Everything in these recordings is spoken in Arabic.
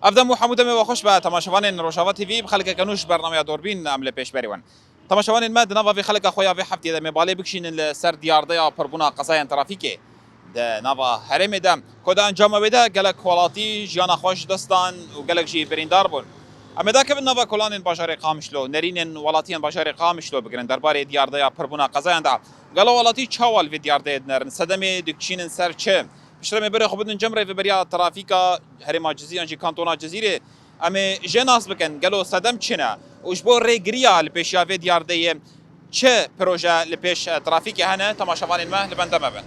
افدم محمود می خوش به تماشاوان روشاوا تیوی بخلق کنوش برنامه دوربین عمل پیش بریون تماشاوان ما دنا و خلق خویا و هفته د مباله بکشین سر دیارده یا پربونا قضای ترافیکی د نوا هرم دم کد انجام بده گلک کوالاتی جان خوش دستان و گلک جی بریندار بون اما دا که نوا کلان باشار قامشلو نرین ولاتیان باشار قامشلو بگرن درباره دیارده یا پربونا قضای دا گلو ولاتی چاوال و دیارده نرن صدمه دکشین سر چه بشرم بره خودن جمره و بریا ترافیکا هرم جزیره انجی کانتونا جزیره اما جناس بکن گلو صدم چنه وش بو ریگریا لپیشیا و دیارده چه پروژه لپیش ترافیک هنه تماشاوان ما لبنده مبن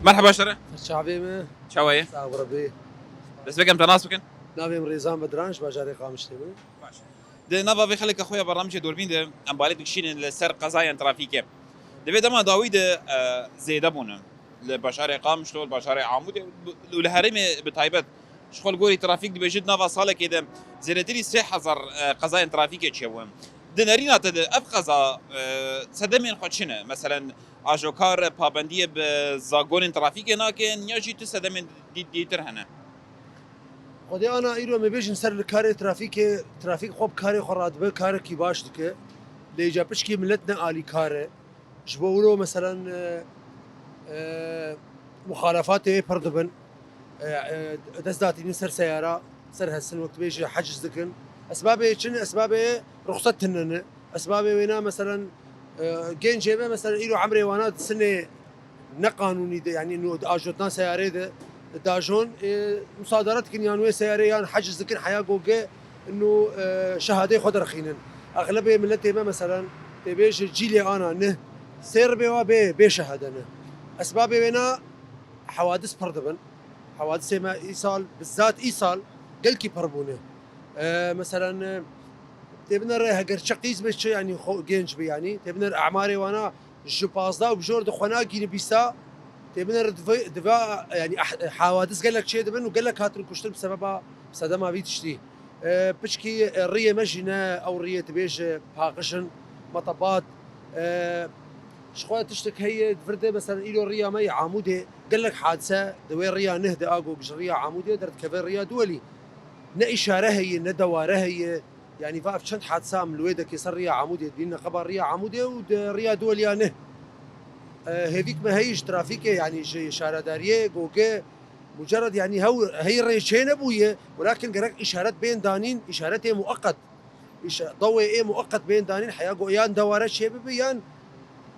مرحبا شره شعبي ما شويه صعب ربي بس بكم تناس بكن نافي مريزان بدرانش باجاري قامش تبي ماشي ده نبا في خلك اخويا برنامج دوربين ده ام بالي بكشين السر قضايا ترافيكيه ده دما داوود زيده بون البشار قام شلو البشار عمود والهرم بتايبت شغل غوري ترافيك دي بجد نافا صاله كده زيدتري 3000 قضايا ترافيكيه تشوم دنارينا تد افقزا صدمين خدشنه مثلا اجوكار پابندی به زاگون ترافیک ناکن یا جی تو صدمین دیتر هنه خدي انا ايرو ما بيجي نسر الكاري ترافيك خوب كاري خراد به كاري كي باش دك لي جابش كي ملتنا الي كاري جبولو مثلا مخالفات بردبن دزداتي نسر سياره سر هالسن وقت بيجي حجز دكن اسبابي شنو اسبابي رخصتهن اسبابي وينا مثلا جين جيبه مثلا إيرو عمري وانا سنه نقانوني يعني انه اجوتنا سياره ده داجون مصادرات كنيانوي سياره يعني حجز كن حياه جوجي انه شهاده خد رخينن اغلبيه ملتي ما مثلا تبيش جيلي انا نه سير بوا بي شهادنا اسباب بينا حوادث بردبن حوادث ما ايصال بالذات ايصال قلكي بربونه مثلا تبنر هجر شقيز بش يعني جينج بي يعني تبنر اعماري وانا جو بازدا وبجور دخونا جيني بيسا تبنر دفا يعني حوادث قال لك شيء دبن وقال لك هاترو كشتر بسبب صدمه بيتشتي بشكي الريه مجنه او الريه تبيش باقشن مطبات شخوة تشتك هي فرده مثلا إلو الريا مي عمودي قال لك حادثه دوي الريا نهدى اقو ريا عمودي درت كفر ريا دولي نا اشاره هي نا دواره هي يعني فاف شنت حادثه من الويدك يصير ريا عمودي دينا خبر ريا عمودي وريا دوليانه هذيك ما هيش ترافيكي يعني اشاره داريه جوجي مجرد يعني هي الريشين ابويا ولكن قرك اشارات بين دانين اشارتي مؤقت ضوء ايه مؤقت بين دانين حياقو يان دواره شباب يان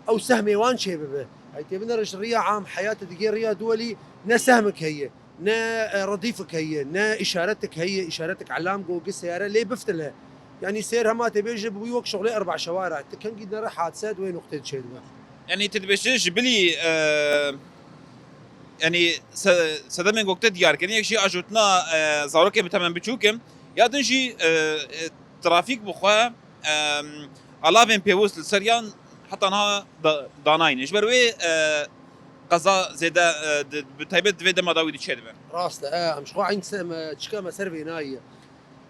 او سهم وان شباب هي تبنى ريا عام حياه دقيق ريا دولي نا سهمك هي نا رديفك هي نا اشارتك هي اشارتك علام جوجي السياره ليه بفتلها يعني سيرها ما تبيجي بويوك شغلي 4 شوارع كان قد نرى حادثات وين نقطه شيء يعني تدبشش بلي يعني صدمين وقت ديار كان يكشي اجوتنا زاروكي بتمام بتشوكم يا دنجي ترافيك بخوا علافين بيوس السريان حتى انها داناين اجبروي قضاء زيدا بتايبت فيدا ما داوي تشيد راسته مش خو عين تشكا ما سيرفي نايه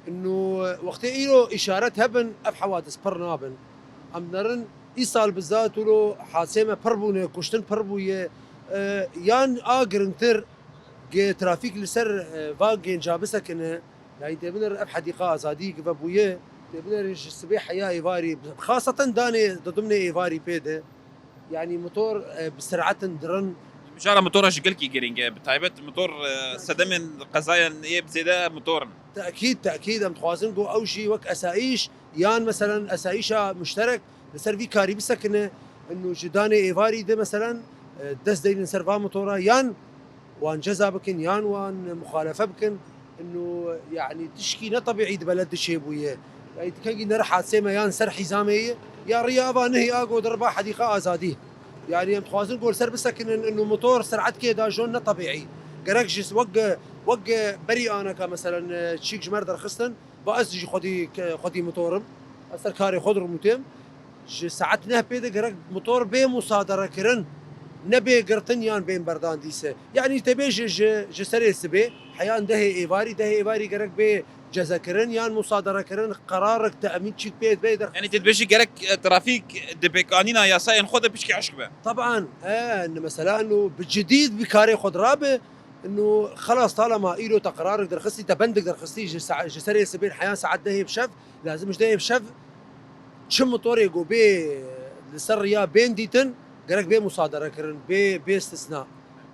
انه وقت ايرو اشارات هبن اف حوادث برنابن ام نرن ايصال بالذات ولو حاسمه بربونه كشتن بربويه يان اجرنتر جي ترافيك لسر فاجين جابسك انه يعني تبنر اف حديقه ازاديك بابويه تبنر السبيح يا ايفاري خاصه داني ضمن ايفاري بيده يعني موتور بسرعه درن مش على موتور شكلكي جيرينج بتايبت موتور صدمين قضايا يبزيدا موتور تاكيد ام تخوازن جو او شيء وك اسايش يان مثلا اسايشا مشترك لسر في كاري بسكنه انه جداني ايفاري ده مثلا دس دين سرفا موتورا يان وان جزا بكن يان وان مخالفه بكن انه يعني تشكي طبيعي بلد شيبويه يعني كان نرى حادثه يان سر حزاميه يا رياضه نهي اقو دربا حديقه ازاديه يعني متخوازن نقول سر بسكن انه موتور سرعت كده جون طبيعي قرقش وق وق بري انا كمثلا تشيك جمر درخستن بأسجي خدي موتورم اثر كاري خضر متم ساعات نه بيد جرك موتور بي مصادره كرن نبي قرطن يان بين بردان ديسه يعني تبي ج سري سبي حيان ده ايفاري جرك بي جزا كرن يان مصادره كرن قرارك تامين تشيك بيت بيدر يعني تدبشي جرك ترافيك دبيكانينا يا ساين خذ بشكي عشقبه طبعا انه مثلا انه بالجديد بكاري خضرابه انه خلاص طالما ايلو تقرارك درخستي تبندك درخستي جسري سبيل حيان ساعات ده بشف لازم مش ده بشف شم طريقه بي لسريا بين ديتن قرك بي مصادره كرن بي استثناء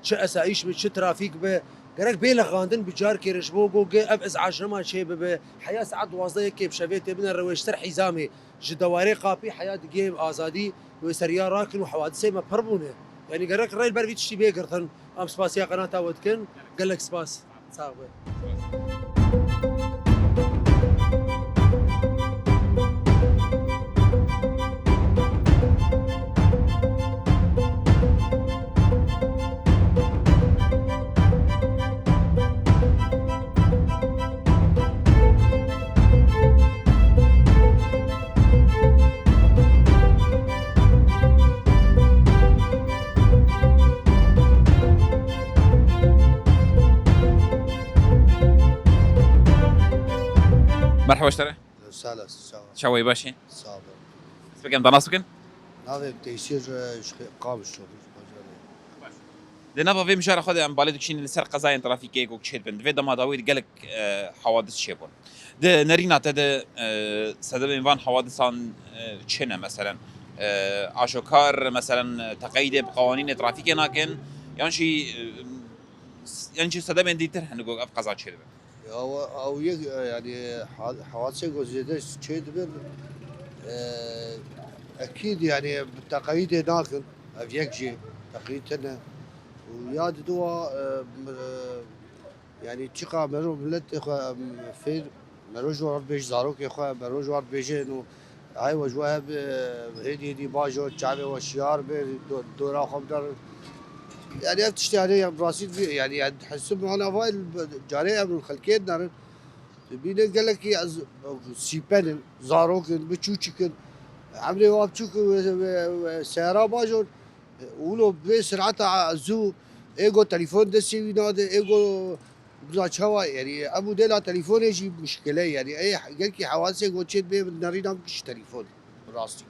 شو اسايش شو ترافيك بي قرك بي لغاندن بجار كي رجبوغو اب ازعاج ما شيء بحياه ساعات وازيه كيف شفيت ابن الرويش سر حزامي جدواري قابي حياه جيم ازادي وسريا راكن وحوادث ما بربونه يعني قرك الريل برفيت شي بي قرتن ام سباس يا قناه ودكن قال لك سباس صاحبي مرحبا اشتري سهلا شوي باشي صعبة سبكن دناسكن نافي بتيسير قام الشغل دنا في مشارة خذ عم بالي دكشين اللي سر قزاين ترافيكي كوك شيل بند في دما داويد قالك حوادث شيبون ده نرينا تد سبب انفان حوادث عن تشينا مثلا عشوكار مثلا تقييد بقوانين ترافيكي لكن يعني شي سبب ديتر هنقول اب قزا شيل او يعني حوادث زيادة شيء دبر اكيد يعني بالتقييد هناك افيك شيء تقييدنا وياد دوا يعني تشقى مرو ملت فير مرو جوار بيج زاروك يا اخويا مرو جوار بيج انه هاي وجوه هدي باجو تشعبي وشيار دورا خمدر يعني تشتري براسيل يعني تحسب انا فايل جاري من الخلكين نار بينا قال لك سيبان زاروك بتشوشكن عمري وابتشوك سيارة باجون ولو بسرعة زو ايجو تليفون دسي وينادي ايجو بزاچوا يعني ابو ديلا تليفون يجي مشكله يعني اي قال لك حواسي قلت بي نارينا مش تليفون براستي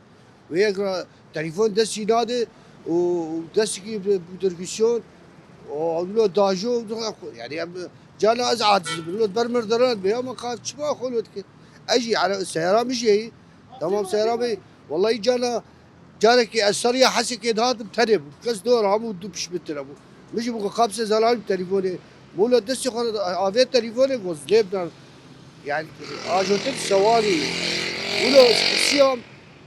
ويقرا تليفون دسي نادي ودسكي بدركسيون ولو داجو يعني جانا ازعاج لو برمر دران بها ما قال شو اخولتك اجي على السياره مش هي تمام سياره بي والله جانا جارك السريع حسك هذا بترب كاس دور عمو دبش بالتلفون مش بقى خمسه زلال تليفوني مولا دسي خلص افي تليفوني قص ليبنا يعني اجوتك سواري ولو سيام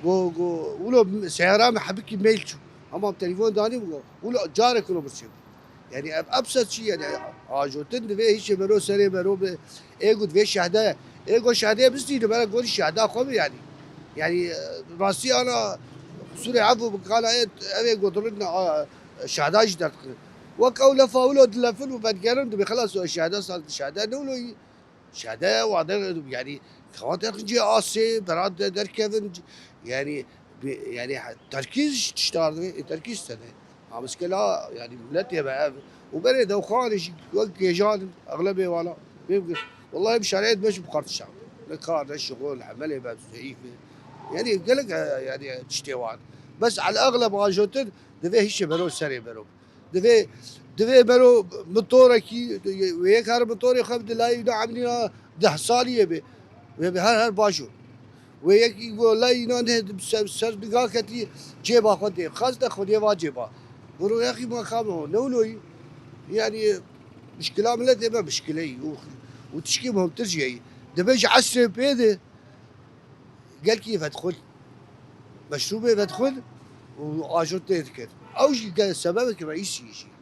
ولو سياره محبكي ميلشو اما تليفون داني ولو جارك ولو بسيب يعني ابسط شيء يعني اجوتن في هيش مرو سري مرو ايجو في شهاده ايجو شهاده بس دي بقى قول الشهاده خو يعني راسي انا سوري عفو قال ابي قدرنا شهاده جدت وكاولا فاولو دلفن وبدقرن دبي خلاص الشهاده صارت شهاده نولو شهاده وعدل يعني خواتر جي اسي براد در كيفن يعني يعني تركيز تشتغل تركيز سنه مشكلة يعني ملت يبقى وبني دوخانش وقت جان اغلبيه ولا والله بشريت مش بقرط الشعب لكار الشغل عمل يبقى ضعيف يعني قال لك يعني تشتيوان بس على الاغلب واجوتن دفي هيش بلو سري بلو دفي بلو موتوركي ويك هر موتوري خبد لا يدعمني ده صاليه به هر باشو ويك يقول لا ينان سر دقاقتي جيبها خدي خاصة خدي واجبها قولوا يا اخي ما خاموا نولوي يعني مشكله ملت ما مشكله وتشكيمهم ترجعي دبيج عسر بيده قال كيف ادخل مشروبه بدخل واجوت يذكر او شيء سببك رئيسي شيء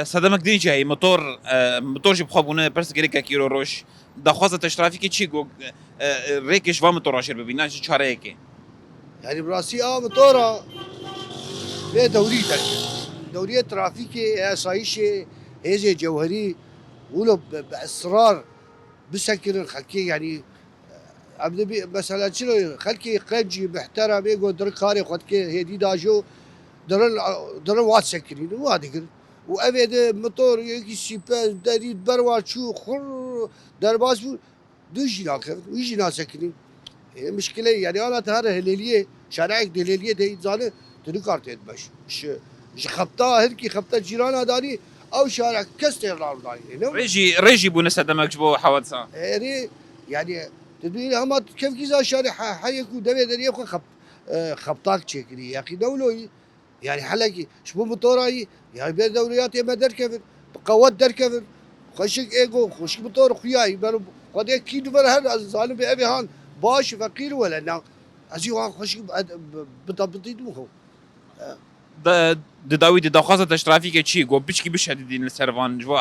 صدمك دين جاي موتور جيب خابونه برس جريكا كيلو روش دخوازه تشرافيكي تشي جو ريكش فا موتور عشر ببينان شي شاريكي يعني براسي موتورا في دوريه ترافيكي اسايشي هيزي جوهري ولو باصرار بسكر خلكي يعني عبد مثلا شنو خلكي قنجي محترم يقول در كاري خدكي هدي داجو در وات سكرين وادي وابد موتور يجي سيباز داري بروال شو خر در باس دوجي ناكر ويجي ناس سكرين مشكله يعني انا تهر هليليه شارعك دليليه دي زانه تنكارت باش مش خبطه هلكي خبطه جيران داري او شارع كستر داري ريجي بو نسدمك جبو حوادث يعني تدري هم كيف كذا شارع حيك ودبي دري خبطاك تشكري يا اخي دولوي يعني حلقي شبو موتوراي يعني بين دوريات ما دركفر قوات دركفر خشك ايجو خشك موتور خياي بر قد كيلو بر هذا ظالم بأبي هان باش فقير ولا لا ازيو خشك بطبطي دوخو داوي دخوازه ترافيك تشي جو بيشكي بشهد السرفان جوا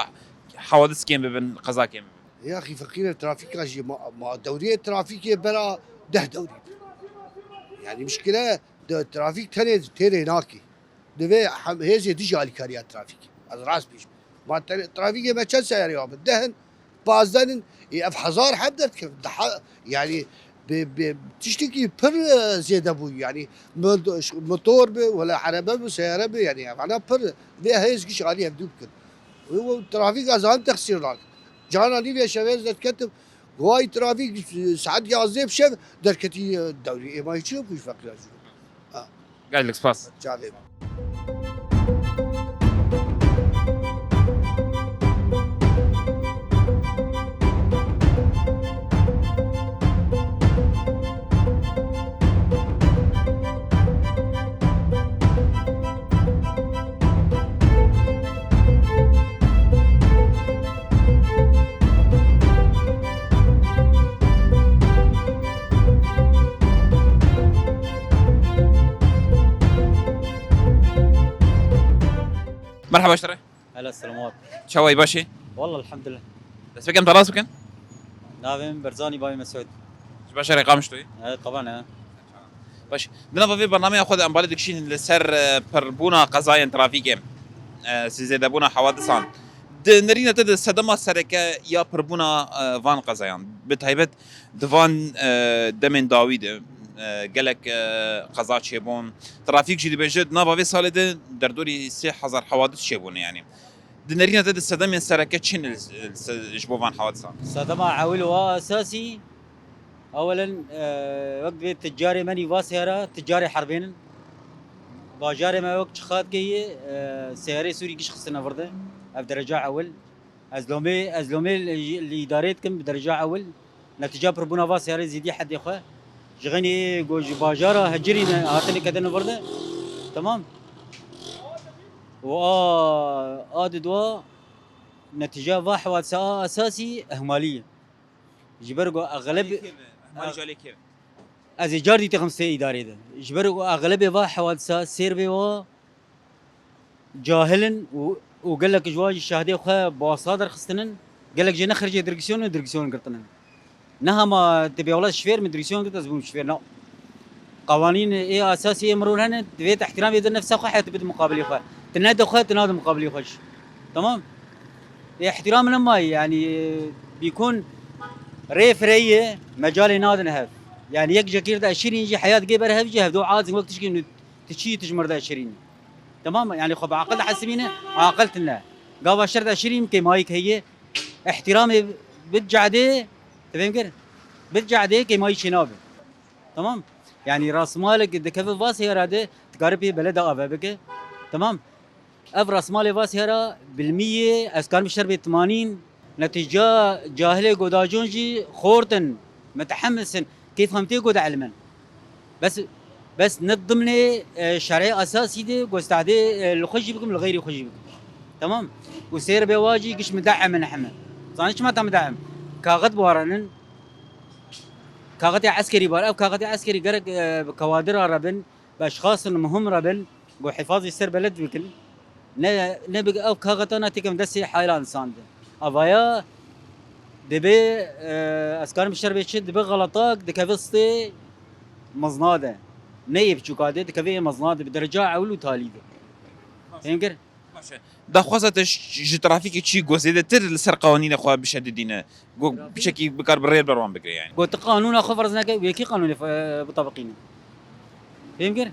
حوادث كيم بين قضاء كيم يا اخي فقير الترافيك اجي ما دوريه الترافيك برا 10 دوري يعني مشكله الترافيك تاني هناك دبي هيزي تجي على كاريات ترافيك از راس بيش ما الترافيك ما كان سيارة يوم الدهن بازدن افحزار حدت يعني بتشتكي بر زيادة ابو يعني موتور ولا عربه سياره يعني انا بر بها هيز كش عليها بدوب كده هو الترافيك ازان تخسير لك جانا لي يا شباب كتب هواي ترافيك ساعات يعذب شف دركتي الدوري ما يشوف كيف فقير قال لك سباس جالب مرحبا اشتري هلا السلامات. شوي باشي والله الحمد لله. بس بكم تراس بكن نافين برزاني باي مسعود. باشا رقم شتوي طبعا باش دنا في برنامج اخذ ام بالي دكشين لسر بربونا قضايا ترافيك سيزيدبونا حوادثان نرينا تد صدمه سركه يا بربونا فان قضايان بتهيبت دفان دمن داوود قالك قضاء شيبون ترافيك جدي بجد نابا في سال ده دردوري 3000 حوادث شيبون يعني دنرينا تد الصدمه سركه شن جبوفان حوادثان صدمة عاول واساسي اولا وقت بيت تجاري ماني واسيرة تجاري حربين باجاري ما وقت خاد كي سياري سوري كش خصنا فرده بدرجة اول ازلومي اللي داريتكم بدرجة اول نتيجة بربونا واسيرة زيدي حد يخوا جغني جوج باجارة هجري هاتني كذا فرده تمام وآد دوا نتيجة واحد اساسي اهمالية جبرقو اغلب از جاردي تخمسه اداري ده جبرقو اغلب حوادث سير بي جاهلا وقال لك جواج الشهاده خا بوصادر خستنن قال لك جينا خرج دركسيون قرطنن نها ما تبي والله شفير من دركسيون قرط زبون شفير لا قوانين ايه اساسيه مرون هنا تبي احترام يد النفس خا حياه بد مقابل خا تنادى خا تنادى مقابل خش تمام احترام لما يعني بيكون ريفريه مجال نادن هاف يعني يك جكير ده 20 يجي حياه جيبر هاف جهه دو عاز وقت تشكي تشي تجمر ده 20 تمام يعني خب عقل حسبينه عقلت لنا قابا شرط 20 كي مايك هي احترامي بتجعده تفهم كده بتجعده كي ماي شناب تمام يعني راس مالك اذا كيف فاس هي راده تقاربي بلد ابابك تمام اف راس مالي فاس هي بالمية اسكان بشرب 80 نتيجة جاهلة قداجونجي خورتن متحمسن كيف فهمتي قد علما بس نضمن شرعي اساسي دي قستعدي الخجي بكم الغير يخجي بكم تمام وسير بواجي قش مدعم نحن صانيش ما مدعم كاغد بوارنن كاغد عسكري بار او كاغد عسكري قرق كوادر ربن باشخاص مهم ربن وحفاظ السر بلد بكل نبقى او كاغتنا تكم دسي حايلان انسان افايا دبي اسكان بشر بيشد دبي غلطاك دكافستي مزناده نيب شوكاده دكافي مزناده بدرجه اول وتالي فهمت باشه داخوازتش جی ترافیکی چی گزیده تر لسر قوانین خو بشدیدینه گو بشکی بکار بریر بروان بگیری يعني قلت قانون اخو فرض ناكي ويكي قانون بطبقين فهم كده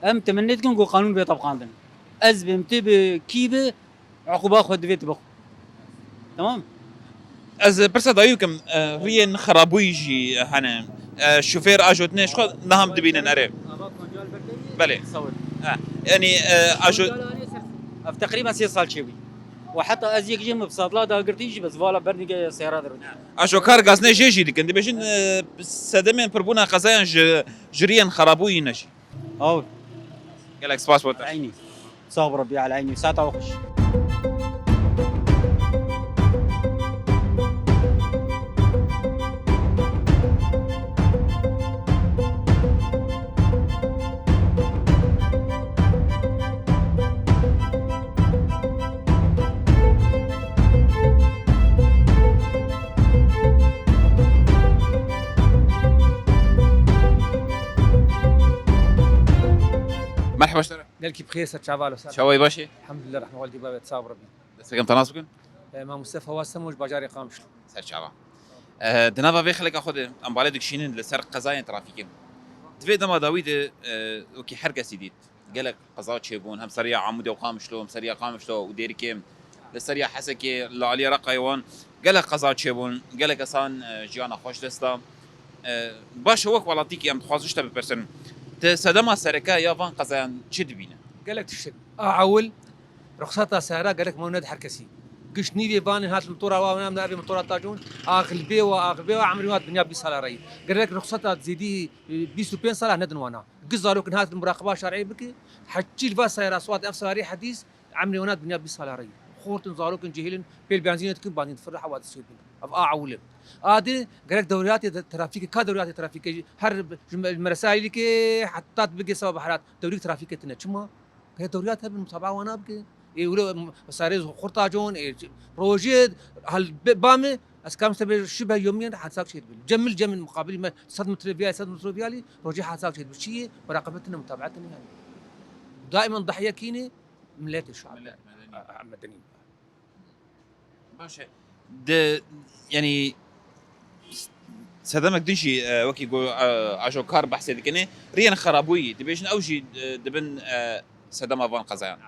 ام تمنيت كن قانون بيطبق عندنا از بمتي كيبه عقوبه اخو دفيت بخو تمام از برسا دايوكم رين خرابوي جي هنا الشوفير اجوتنيش خو نهم دبينا نري بله يعني اجو تقريبا 6 سال شوي وحتى ازيك جيم بصادلا دا قرتيجي بس فوالا برني سيارات اجو كار غازني جيجي دي كندي بيشن سدمن بربونا قزاين جريان خرابوي نشي او قالك سباسبورت على عيني صابر ربي على عيني ساعه وخش مرحبا اشترى قالك بخير ست شعبان وسهلا شوي باشي الحمد لله رحمه والدي بابا تصاب ربي سكم تناسبكم ما مصطفى واسموج باجاري قامشلو سر شعبان دنافا في خلك اخذ ام بالدك شينين لسر قزاين ترافيكين تفي دما داويد وكي حركه سيديت قالك قزات شيبون هم سريع عمودي وقام شلو سريع قام شلو وديركي لسريع حسكي لا علي رقايوان قالك قزات شيبون قالك اسان جيانا خوش دستا باش هوك ولاتيكي ام تخوازش تبي بيرسون تسدما سركا يا فان قزان تشد بينا قالك تشتغل اعول رخصتها سيارة قالك مولد حركسي قش نيفي باني هات المطورة وانا من ابي مطورة تاجون اخل بيوا عمري وات بنيا بي سالاري قال لك رخصتها تزيدي 25 صلاة ندن وانا قزارو كن هات المراقبة الشرعية بك حتجي الفاس سيارة اصوات افساري حديث عمري ونات بنيا بي سالاري خورت زارو كن جهيلن بيل بنزين تكون بعدين تفرح حوادث السويد اب اعول ادي قال لك دوريات ترافيك كدوريات ترافيك هر المرسائل كي حطات بقي سبب حالات دوريك ترافيك تنشما هي دوريات بالمتابعه وانا بقي يقولوا مساريز خرطاجون بروجيت هل بامي اسكام سبب شبه يوميا حاساك شيء جمل مقابل ما صدمه تريفيالي روجي حاساك شيء شيء مراقبتنا متابعتنا يعني دائما ضحيه كيني مليت الشعب مدنيين باشا د يعني سدمك دنشي وكي جو اجو كار بحث دكني ريان خرابوي تبيشن اوجي دبن سدما فان قزايا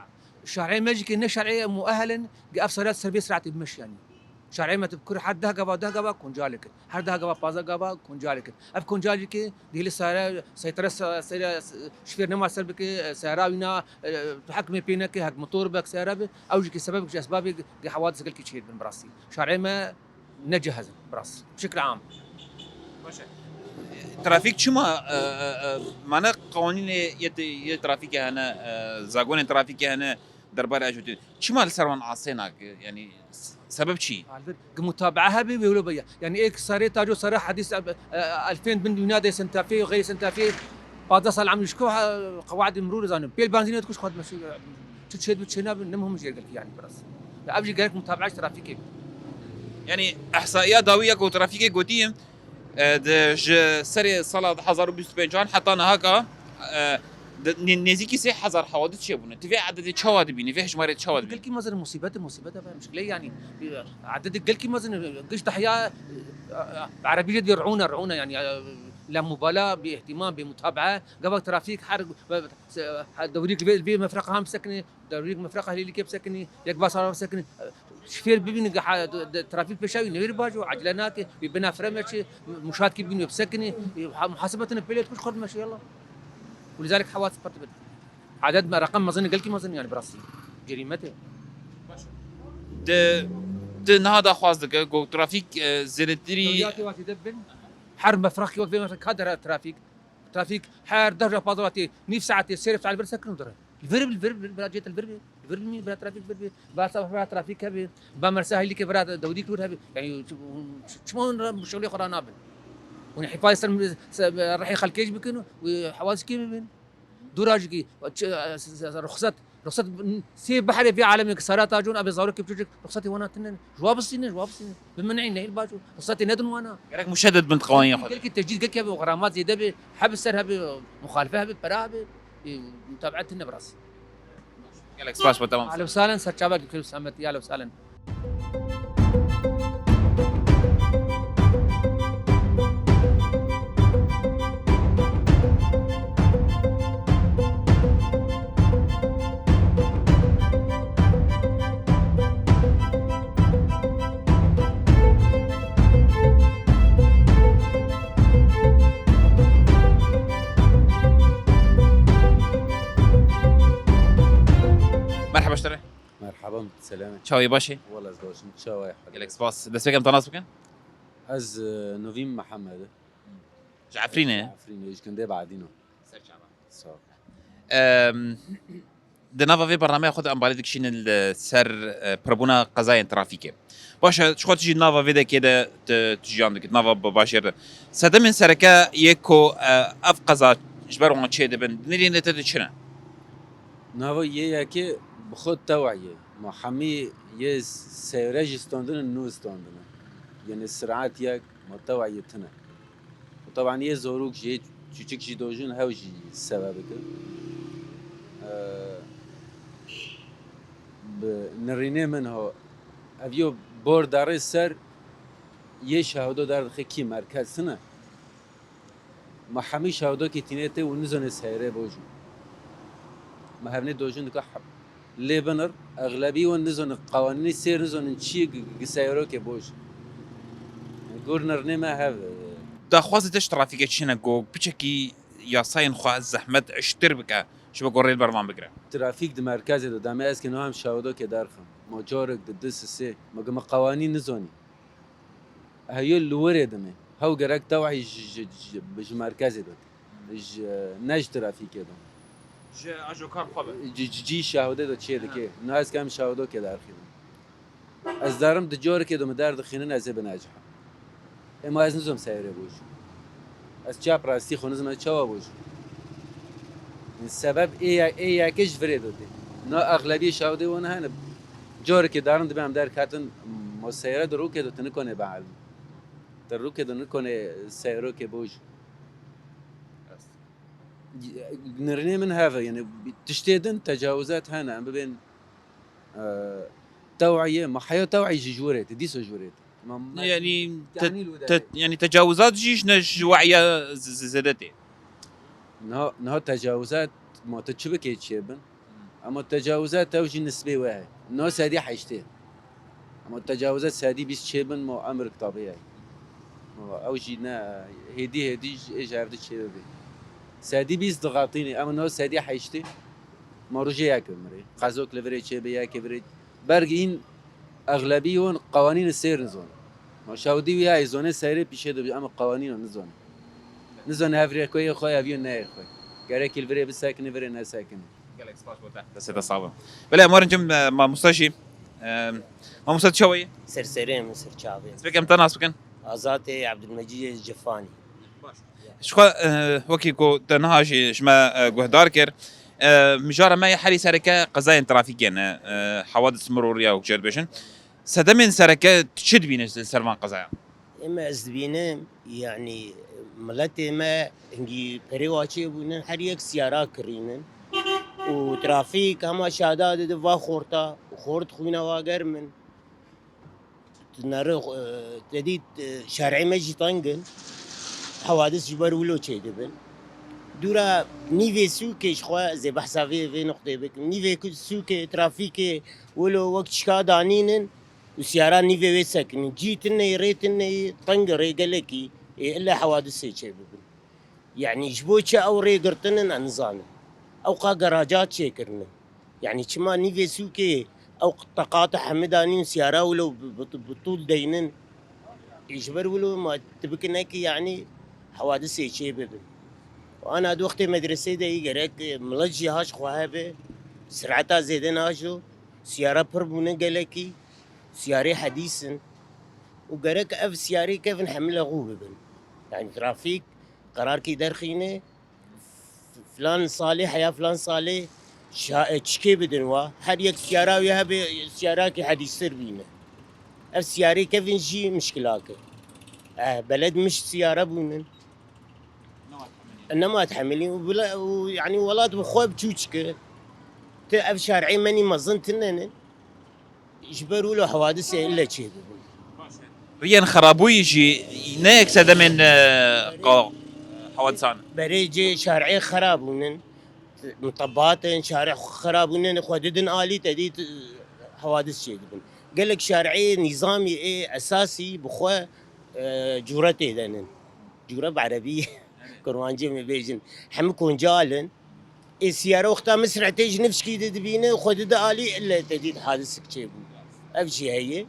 الشرعيه ماجيك انه شرعيه مؤهلا افسرات سربيه سرعه بمشي يعني شرعيه ما تذكر حد ده كون جالك حد ده بازا كون جالك اب كون جالك دي لسه سيطره شفير نما سربك سيراوينا تحكم بينك هك موتور بك سيراب اوجك سببك اسباب حوادث قال شيء من براسي شرعيه ما نجهز براس بشكل عام باشا ترافيك شما معناه قوانين يد ترافيك هنا زاغون ترافيك هنا دربار اجوت شما لسرون عاصينك يعني سبب شيء متابعه بي بيقولوا بيا يعني ايه صار تاجو صار حديث 2000 بن ينادي سنتافي وغير سنتافي بعد صار عم يشكو قواعد المرور زانو بيل بنزين تكش خد ماشي تشهد بتشناب نمهم مش قال يعني براس ابجي قال لك متابعه ترافيكي يعني احصائيات داويه كو ترافيكي قوتيم دج سري صلاة 1025 حتى انا هكا نزيكي 6000 حوادث شبونه تفي عدد تشواد بيني فيش مريض تشواد قال كي مثلا مصيبات مشكله يعني عدد قال كي مثلا قش تحيا عربيه يرعونا يعني لا مبالاه باهتمام بمتابعه قبل ترافيك حرق دوريك البي مفرقه هم سكني دوريك مفرقه اللي كيف سكني يقبا صار سكني شفير ببين ترافيك بشاوي نير باجو عجلانات ببنا فرمش مشاهد كيف بينو بسكني محاسبتنا بليت كل خد ماشي يلا ولذلك حوادث برتبت عدد ما رقم مظن قال كي مظن يعني براسي جريمته د نهادا خوازدك جو ترافيك زلتري وقت دبن حر مفرق وقت بين كادر ترافيك حر درجه بازواتي نيف ساعتي سير على البر سكنوا درا الفرب براجيت الفرب مي برا ترافيك بربي برا ترافيك هبي بمرساه اللي كبرات دوديك تور هبي يعني شمون شغلي قرانابل ونحفاظ راح يخلكيش بكنو وحواس كيف بين دراجكي رخصت سي بحري في عالم كسارات تاجون ابي زاروك بتوجك رخصتي وانا تنن جواب السنين بمنعين نهي الباجو رخصتي ندن وانا قالك مشدد بنت قوانين ياخذ قالك التجديد قالك غرامات زي ده حبس سر هبي مخالفه هبي برا هبي متابعتنا براس قالك سباش تمام. اهلا وسهلا سر شعبك بكل سلامتي. اهلا وسهلا. مرحبا اشتري مرحبا سلامة شوي باشي والله زوج شو قالك سباس دس بكم تناسبكم از نوفيم محمد عفرينه عفرين ايش كنت بعدينه صح دنافا في برنامج خود ام بالي دكشين السر بربونا قضايا ترافيكي باشا شو تجي نافا فيدا كده تجي عندك نافا باشر سدم سركا يكو اف قضا جبروا ما تشي دبن نري نتدشنا ناوي ياكي بخود توعية محمي يز سيرج استندن النوز استندن يعني السرعات ياك ما توعيتنا وطبعا يزوروك جي تشيك جي دوجون هاوجي السبب نرينه منه ابيو بور دار السر يشهدو دار خكي مركز سنه محمي شهدو كي تينته ونزون سيره بوجو ما هبني دوجون كحب ليبنر اغلبي ونزون قوانين السير نزون تشي سيرو كي بوج غورنر نما هذا دا خواز تش ترافيكي تشينا جو بيشكي يا صاين خواز زحمت اشتر بك شو بقول البرنامج بقرا ترافيك دي مركز دو دام اسكي نو هم شهدو كي دارخم موجورك ددس سي ما قوانين نزوني هيو اللي وردمه هو جرك توعي بج مركز دو نج ترافيك دو اجو كار خبر جي شهوده دو چه دکه ناز کم شهودو که در خیلی از دارم دجور که دو مدار دخینن از بناجح اما از نزم سیره بوش از چاپ راستی خو نزم چوا بوش السبب ای یکیش فرید دی نا اغلبی شهوده ونه هن جور که دارم دبم در کاتن مسیره درو که دو تنکنه بعل درو که دو نکنه سیرو که بوش نرني من هذا يعني تشتيدن تجاوزات هنا بين توعية ما حيو توعي جوريت ديسو جوريت يعني يعني تجاوزات جيش نج وعي زادتي نها تجاوزات ما تشبك يتشيبن اما التجاوزات توجي نسبي واحد نو سادي حيشتي اما التجاوزات سادي بيس تشيبن ما امر طبيعي اوجي نا هدي ايش عرفت تشيبن سادي بيس ضغاطيني اما نو سادي حيشتي ما رجع ياكل مري قازوك لفري تشي بيا كبري برجين اغلبيون قوانين السير نزون ما شاودي ويا زونه سير بيشدو اما قوانين نزون هافري كوي خويا بيون ناي خوي قالك الفري بالساكن فري نا ساكن قالك سباش بس هذا صعب بلا مورنجم ما مستشي ما مستشي شوي سرسرين من سرچاوي سبكم تناسبكن آزاتي عبد المجيد الجفاني شو وكي كو تنهاجي شما جهدار كر مجارة ما يحري سركة قضايا ترافيكية حوادث مرورية وكجر بيشن سدمن سركة تشد بين السرمان قضايا إما أزدبينه يعني ملتي ما هنجي بريواتشي بونا حريك سيارة كرينن وترافيك هما شادات دفا خورتا وخورت خوينا واقر من نارو تديد شارعي مجي طنقن حوادث جبر ولو چه دبن دورا نیوی سوکش خوا زی بحثاوی وی نقطه بک نیوی سوک ترافیک ولو وقت شکا دانینن و سیارا نیوی وی سکنن جیتن ریتن طنگ ریگلکی الا حوادث چه ببن يعني جبوچه او ریگرتنن انزانن او قا گراجات چه کرنن يعني چما نیوی سوک او تقاطع حمدانين سيارة ولو بطول دينن يجبر ولو ما تبكنك يعني حوادث شيء ببن وانا دو وقت مدرسه ده يجرك ملجي هاش خوابه سرعتها زيدن هاشو سيارة بربونه قالكي سيارة حديثن وقرك اف سيارة كيف نحملها غو ببن يعني ترافيك قرار كي درخينه فلان صالح يا فلان صالح تشكي بدنوا هر يك سيارة ويا سيارة كي حديث سر بينا اف سيارة كيف نجي مشكلاك بلد مش سيارة بونن انما تحملين ويعني ولاد بخوي بتشوشك اف شارعي مني مظن تنن جبروا له حوادث الا شيء وين خرابوي يجي نيك سدا من حوادثان بريجي شارعي خراب ونن مطبات شارع خراب ونن خددن آلي تديت حوادث شيء قال لك شارعي نظامي ايه اساسي بخوا جورته دنن جوره بعربيه كروانجي مبيجن حمكون جالن السياره وقتها مسرع تيجي نفس كي تبينه وخدد آلي الا تديت حادث كتشيبو افشي هي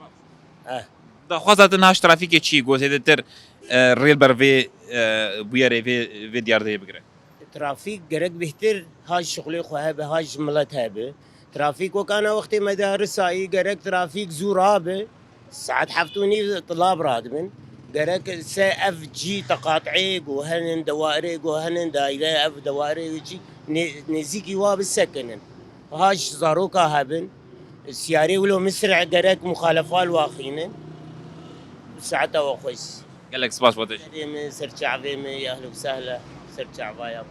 دا خوازت نهاش ترافیک چی گوزیده تر ریل بر وی بویاره وی دیارده بگره ترافيك قرق بهتر هاج شغلي خوها هاج ملتها به ترافيك وكان وقت مدارس هاي قرق ترافيك زورابه ساعات حفتوني طلاب رادمن قرق سا اف جي تقاطعيق وهنن دوائريق وهنن دايره اف دوائريق وشي نزيكي واب السكنن هاج زاروكا هابن السياري ولو مسرع قرق مخالفات واخينن ساعتها وخويس قال لك سباس بوتش من سرچع يا اهلا وسهلا سرچع بايا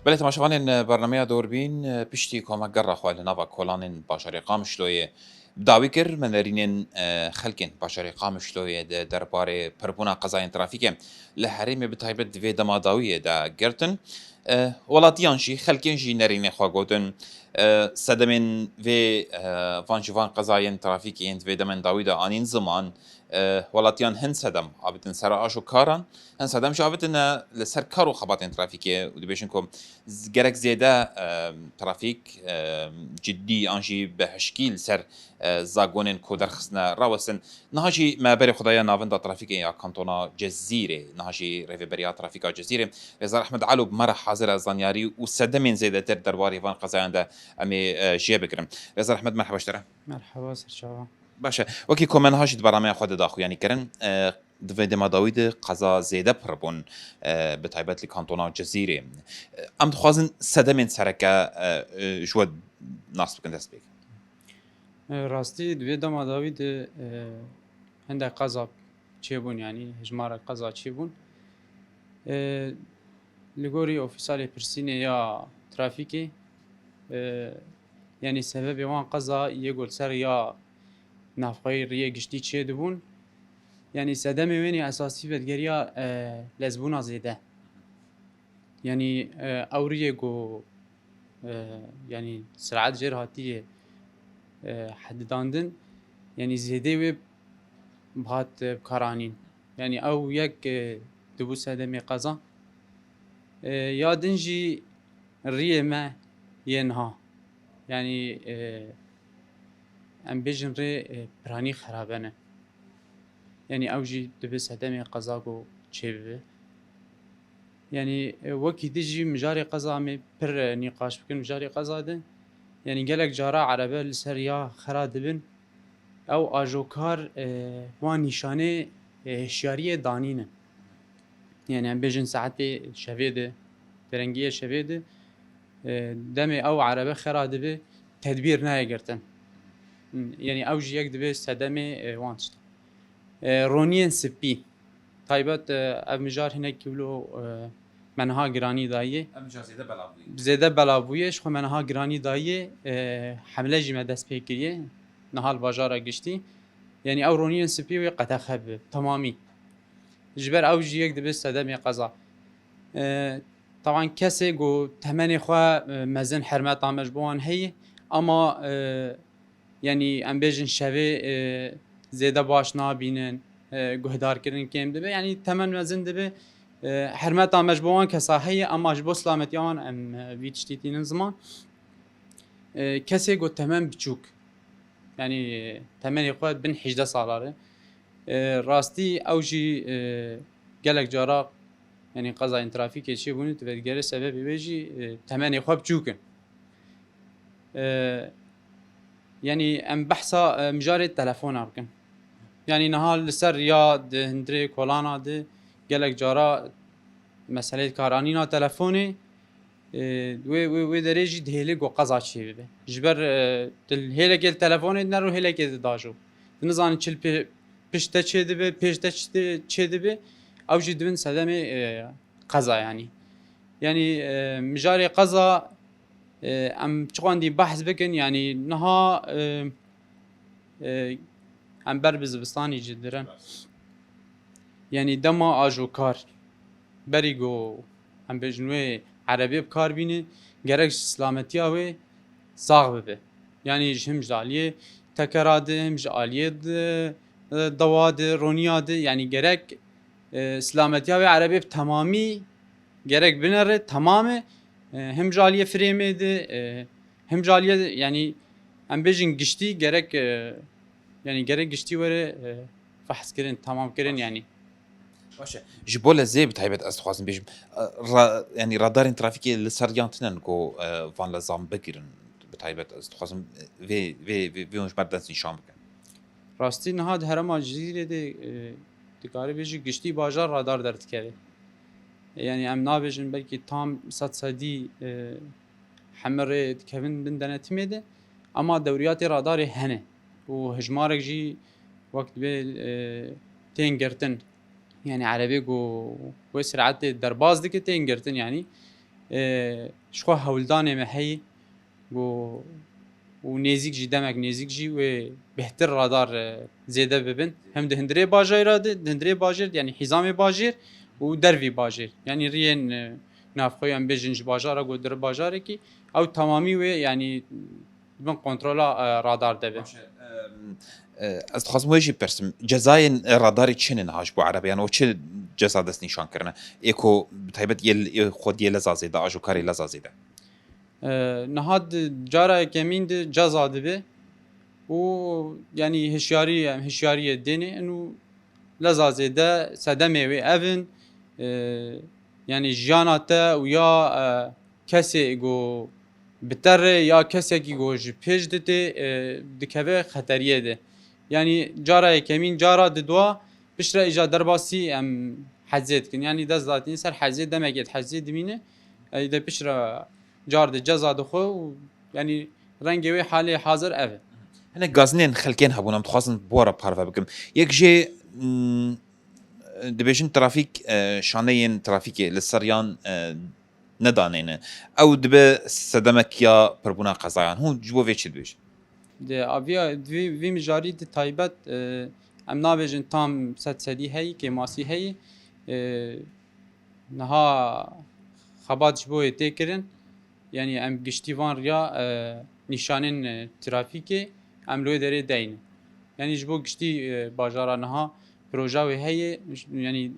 بله تماشاوان برنامه دوربین پشتی کمک گر خواه نوا کلان باشاری قامشلوی بداوی کر من رینن خلکن باشاری قامشلوی درباره پربونا قضای ترافیک لحریم بتایبت دوی دماداوی دا گرتن ولاتیان شی خلکن جی نرین خواه گوتن سدمن و وانجوان قضای ترافیکی دوی دمن داوی دا آنین زمان ولاتیان هن سدم عبتن سر آشو کاران هن سدم شو عبتن لسر کارو خباتن ترافیکی و دبیشن کم گرک زیاده ترافیک جدی آنجی به هشکیل سر زاگونن کو درخصنا راوسن نهاجی ما بری خدایا ناوند ترافیک یا کانتونا جزیره نهاجی ریو بریا ترافیکا جزیره رضا احمد علو بمره حاضر زانیاری و سدمن زیاده تر درباری وان قضایان ده امی جیب بکرم رضا احمد مرحبا اشتره مرحبا سرچاوا باشه وکی کومن هاشید برنامه خود داخو یعنی کرن دوی دماداوید قضا زیده پربون به تایبت لی کانتونا جزیره ام دخوازن سدمن سرکه جود ناس بکن دست بیگ راستی دوی دما داوید هنده قضا چی بون یعنی هجمار قضا چی بون لگوری اوفیسالی پرسینه یا ترافیکی یعنی سبب وان قضا یه گل سر یا نفقای ریه گشتی چی دبون یعنی سدم وینی اساسی بدگریا لزبونا زیده یعنی اوریه گو یعنی سرعت جر هاتیه حدداندن یعنی زیده و بهات بکارانین یعنی او یک دبو سدم قضا یادنجی ریه ما ینها یعنی ام بیجن ری پرانی خرابنه یعنی اوجی دبو سدم قضا گو چه ببه یعنی وکی دیجی مجاری قضا می پر نقاش بکن مجاری قضا ده یعنی گلک جارا عربه لسر یا خرا دبن او آجوکار وان نشانه هشیاری دانینه یعنی ام بیجن ساعت شوه ده درنگی شوه ده دم او عربه خرا دبه تدبیر نه گرتن یعنی اوجی یک دبه سدم وانشت رونین سپی تایبت اف مجار هنه کیلو منها گرانی دایه زیده بلابویش خو منها گرانی دایه حمله جمع دست پیکریه نهال باجارا گشتی یعنی او رونین سپی و قطع خب تمامی جبر او جی یک دبست دمی قضا طبعا کسی گو تمنی خو مزن حرمت آمش بوان هی اما یعنی ام بیجن شوه زیده باش نابینن گهدار کردن کم دبه یعنی تمن مزن دبه حرمت آمش بوان کساهی اما جبو سلامتیان ام ویتشتیتین زمان کسی گو تمن بچوک یعنی تمنی خود بن 18 سالاره راستی اوجی گلک جارا يعني قضايا ترافيك شي بوني تبدل سبب بيجي تمانية خواب جوكن يعني ام بحثا مجاري التلفون اركن يعني نهار لسر رياض هندري كولانا دي قالك جارا مسألة كارانينا تلفوني وي دريجي دهيلك وقضا شي بي جبر الهيلك التلفوني نرو هيلك داجو نزان چل پشته چه دبي پشته چه دبي او جي دبن سدمي قضا يعني مجاري قضا ام چقان دي بحث بكن يعني نها ام بربز بستاني جدرن يعني دما اجو كار بريغو ام بجنوي عربي بكار بيني gerek سلامتيا وي صاغ بي يعني هم جاليه تكراد هم جاليه دواد رونياد يعني gerek سلامتيا وي عربي تمامي gerek بنر تمامه هم جاليه فريميدي هم جاليه يعني ام بيجن گشتي gerek يعني gerek گشتي وره فحص كرين تمام كرين يعني باشه جبولا زي بتحبت استخواصن بيجم يعني رادار ترافيكي لسريانتنا كو فان لازم بكرن بتحبت استخواصن في مش مردن نشان بكن راستی نهاد هرما جزیره ده دکاره بیجی گشتی باجار رادار درد کرده يعني ام نابجن بلكي تام صد صدي حمر كevin بن دنتميده اما دوريات رادار هنه وهجمارك جي وقت بيل تنجرتن يعني عربي و سرعت درباز ديك تنجرتن يعني شخو هولدانه محي و ونيزيك جي دمك نيزيك جي و بهتر رادار زياده ببن هم دهندري باجير دهندري باجير يعني حزام باجير ودرفي باجير يعني رين نافخوي ام بيجنج باجارا قدر باجاركي او تمامي و يعني بن كنترولا رادار دبه استخواص موجي برسم جزاين راداري تشنن هاجبو عربي يعني وش جزا دس نشان كرنا ايكو بتهيبت يل خود يل زازيدا اجو كاري لزازيدا نهاد جارا كمين دي جزا دبه و يعني هشياري الديني انه لزازيدا سدمي و ايفن يعني جاناتا ويا كسي جو بتر يا كسي كي جو جبيج دتي دكبه خطريه ده يعني جارا كمين جارا ددوا بشرا اجا درباسي ام حزيت كن يعني دز ذاتي سر حزيت دمجت حزيت مينه اذا بشرا جار د جزا دخو يعني رنگي وي حالي حاضر اف هنا غازنين خلكين هبونا متخاصن بورا بارفا بكم يك جي دبيجن ترافيك شانين ترافيكي للسريان ندانين او دبه سدمك يا بربونا قزايان هون جبو فيتش دويش دي افيا في مجاري دي تايبت ام نابجن تام ست سدي هي كي ماسي هي نها خبات جبو تكرن يعني ام گشتيوان ريا نشانين ترافيكي ام لو دري دين يعني جبو گشتي باجارا نها بروجا هي يعني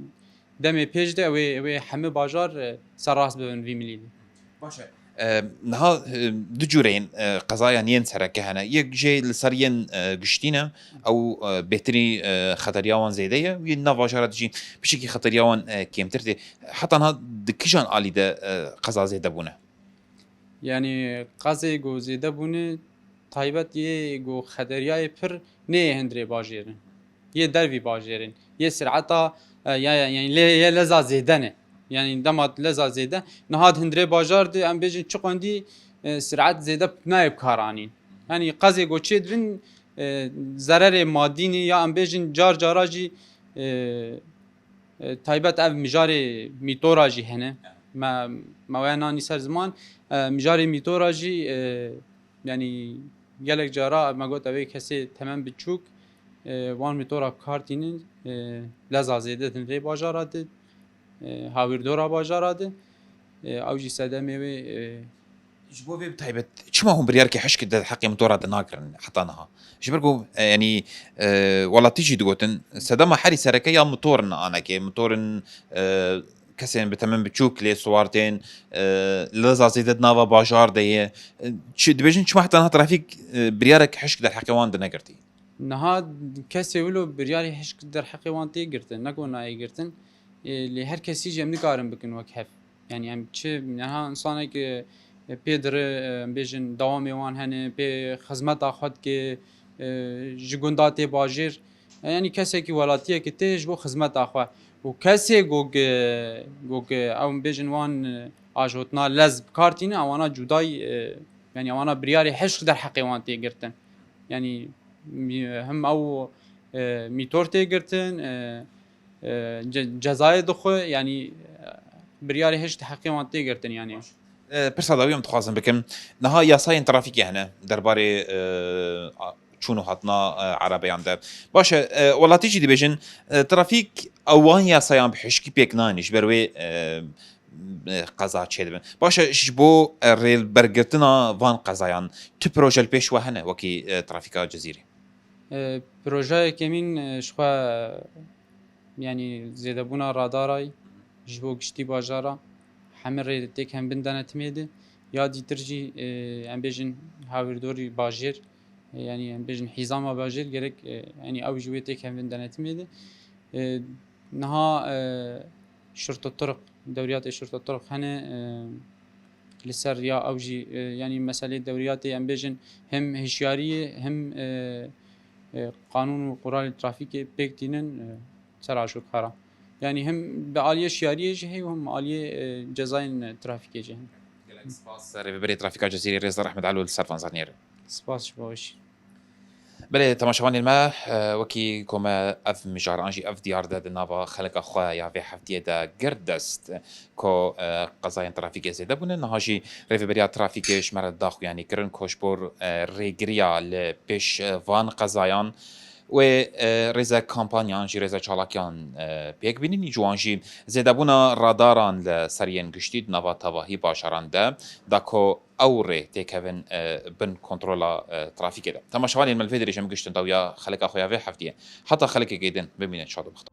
دمي بيج ده و همه باجار سراس بن في مليون باشه نها دو جورين قضايا نين سركه هنا يك جي لسرين گشتينا او بهتري خطرياوان زيديه وينا باجارات جي بشكي خطرياوان كيمترتي حتى نها دكيجان علي ده قضا زيده بونه يعني قضا جو زيده بونه تايبت يه جو خطرياي پر نه هندري باجيرن يه دربي باجيرن يه سرعتا يعني يه لزا زيدنه يعني دمات لزا زيده نهاد هندري باجار دي ام بيجن چقندي سرعت زيده نايب كارانين يعني قضا جو چيد بن ضرر مادي يا ام بيجن جار جاراجي تايبت اف مجاري ميتوراجي هنا ما ويناني سر زمان مجاري ميتوراجي يعني gelek jara me got evê kesê temem biçûk wan mîtora kartînin leza zêde din rê bajara de hawirdora bajara de ew jî sedemê wê جبو في بتهيبت شما هم برياركي حشك ده حقي متورا دناكرن حتى نها جبركو يعني ولا تيجي دوتن سدما حري سركه يا موتورن انا كي موتورن كسين بتمام بتشوك لي صورتين لازا زيدت نافا باجار ديه شي دبيجن شما حتى نها ترافيك بريارك حشك ده حقيوان دناكرتي نها كسي ولو برياري حشك در حقيوان تي گرتن نكو ناي گرتن اللي هر کسی جمع نکارم بکن وک هف یعنی ام چه نها انسانی که پیدر بیشن دوام وان هنه به خدمت آخد که جگندات باجر یعنی کسی که ولاتیه که تیج بو خدمت آخوا و کسی گوگ او بیشن وان آجوتنا لز کارتینه اوانا جدای یعنی اوانا بریاری حشق در حقی وان تیگرتن یعنی هم او میتور تیگرتن جزای دخو یعنی بریاری هشت حقی وان تیگرتن یعنی پرسا داویم تخوازم بکم نها یاسای ترافیکی هنه درباره چونو هاتنا عربیان ده باشه ولاتی چی دی بیشن ترافیک اوان یاسایان بحشکی پیک نانیش بروی قضا چه دبن باشه شبو ریل برگرتنا وان قضایان تو پروژه پیش وهنه وکی ترافیکا جزیره پروژه کمین شخوا یعنی زیاده بونا رادارای جبو گشتی باجارا همه ری تک هم بندانه تمیده یا دیترجی ام بیشن هاوردوری باجر یعنی ام بیشن حزام باجر گرک یعنی او جوی تک هم بندانه تمیده نها شرطه الطرق دوريات شرطه الطرق هنا لسر يا اوجي يعني مساله دوريات ام بیشن هم هشياريه هم قانون وقرار الترافيك بيكتينن سرعشو خرا يعني هم بعاليه شياريه جهي وهم عاليه جزاين ترافيكي جهي سپاس رهبری ترافیکا جزیره رضا احمد علول سرفان زانیر سپاس باش بله تماشاوان ما وکی کما اف مجارانجی اف دیار ده نوا خلق خوا یا به هفته ده گردست کو قضايا ترافیک زیاده بونه نهاجی رهبری ترافیکش مرد داخل یعنی کرن کوشبور ریگریا ل پیش وان قضایان و رزا کامپانیان جی رزا چالاکیان پیک بینی جوانجی زیاده بونا راداران لسریان گشتید نوا تواهی باشاران ده داکو اوره تکون بن کنترولا ترافیک ده تماشاوان الملفی دریشم گشتن داویا خلق اخویا و هفتیه حتی خلق گیدن ببینن شاد و بخت